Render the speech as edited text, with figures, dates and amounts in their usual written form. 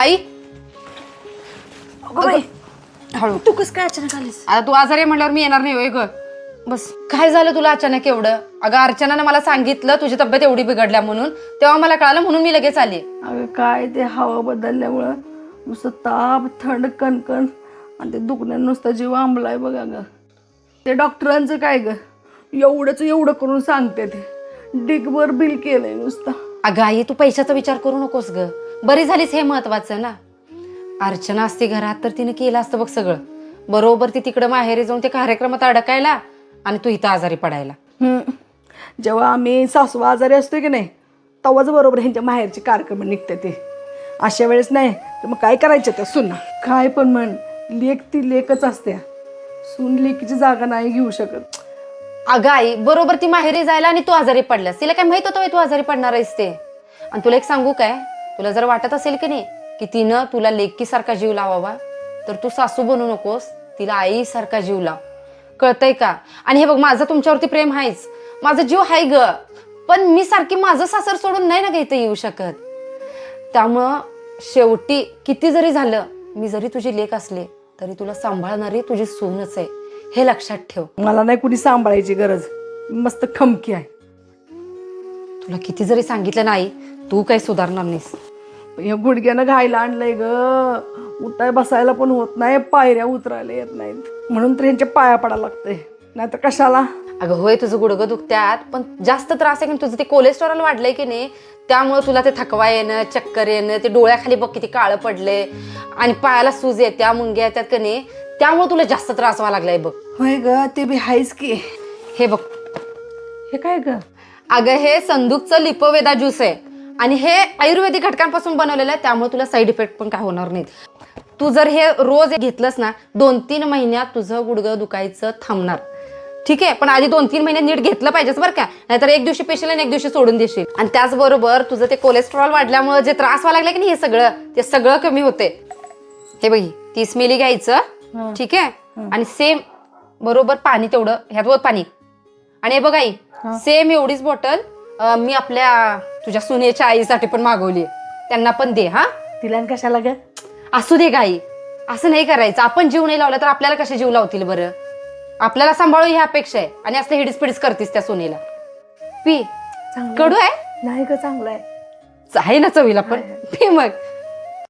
आई हळू. तू कस काय अचानक आलीस? आता तू आजारी म्हणल्यावर मी येणार नाही होय ग. बस काय झालं तुला अचानक एवढं? अगं अर्चनानं मला सांगितलं तुझी तब्येत एवढी बिघडल्या म्हणून, तेव्हा मला कळालं म्हणून मी लगेच आली. अगं काय ते हवा बदलल्यामुळं नुसतं ताप, थंड, कणकण आणि ते दुखण्यानं नुसता जीव आंबलाय बघ. अगं ते डॉक्टरांचं काय ग, एवढं करून सांगते ते डिगभर बिल केलंय नुसतं. अगं आई तू पैशाचा विचार करू नकोस ग, बरी झालीस हे महत्वाचं ना. अर्चना असती घरात तर तिने केलं असतं बघ सगळं. बरोबर ती तिकडं माहेरी जाऊन ते कार्यक्रमात अडकायला आणि तू इथं आजारी पडायला. जेव्हा आम्ही सासू आजारी असतो की नाही तेव्हाच बरोबर ह्यांच्या माहेरचे कार्यक्रम निघते ते. अशा वेळेस नाही तर मग काय करायचं त्या सुना. काय पण म्हण, लेक ती लेकच असते. सून लेकीची जागा नाही घेऊ शकत. अगं आई बरोबर ती माहेरी जायला आणि तू आजारी पडल्यास. तिला काय माहित होतं तू आजारी पडणार आहेस ते? आणि तुला एक सांगू काय, तुला जर वाटत असेल की नाही की तिनं तुला लेकीसारखा जीव लावावा तर तू सासू बनू नकोस, तिला आईसारखा जीव लाव. कळतंय का? आणि हे बघ माझं तुमच्यावरती प्रेम आहेच, माझा जीव आहे ग, पण मी सारखी माझं सासर सोडून नाही ना ग इथं येऊ शकत. त्यामुळं शेवटी किती जरी झालं, मी जरी तुझी लेक असले तरी तुला सांभाळणारी तुझी सूनच आहे, हे लक्षात ठेव. मला नाही कुणी सांभाळायची गरज, मस्त खमकी आहे. तुला किती जरी सांगितलं नाही तू काही सुधारणार नाहीस. या गुडघ्यानं घायला आणलंय ग, उठाय बसायला पण होत नाही, पायऱ्या उतरायला येत नाहीत, म्हणून तर ह्यांच्या पाया पडायला लागतंय, नाहीतर कशाला. अगं होय तुझं गुडघं दुखत्यात, पण जास्त त्रास आहे की तुझं ते कोलेस्ट्रॉल वाढलंय की नाही, त्यामुळे तुला ते थकवा येणं, चक्कर येणं, ते डोळ्याखाली बघ किती काळं पडले आणि पायाला सूज येत्या, मुंग्या येतात की नाही, त्यामुळे तुला जास्त त्रास व्हायला लागलाय बघ. होय ग, ते बी हायच की. हे बघ, हे काय ग? अगं हे संदूकचं लिपोवेदा ज्यूस आहे आणि हे आयुर्वेदिक घटकांपासून बनवलेलं आहे, त्यामुळे तुला साईड इफेक्ट पण काय होणार नाहीत. तू जर हे रोज घेतलंस ना 2-3 महिन्यात तुझं गुडघं दुखायचं थांबणार. ठीक आहे, पण आधी 2-3 महिने नीट घेतलं पाहिजेच बरं का, नाहीतर एक दिवशी पेशील आणि एक दिवशी सोडून देशील. आणि त्याचबरोबर तुझं ते कोलेस्ट्रॉल वाढल्यामुळे जे त्रास व्हायला लागला की नाही, हे सगळं ते सगळं कमी होते. हे बघ 30 मिली घ्यायचं, ठीक आहे, आणि सेम बरोबर पाणी तेवढं ह्यात पाणी. आणि हे बघ आई, सेम एवढीच बॉटल मी आपल्या तुझ्या सुनेच्या आईसाठी पण मागवली, त्यांना पण दे. हा तिला कशाला ग? असू दे गाई, असं नाही करायचं. आपण जीव नाही लावला तर आपल्याला कसे जीव लावतील बरं? आपल्याला सांभाळू ही अपेक्षा आहे आणि असले हिडीस पिडीस करतीस त्या सोनेला. पी, कडू आहे? नाही ग, चांगलं आहे. आहे ना चवीला पण, पी मग.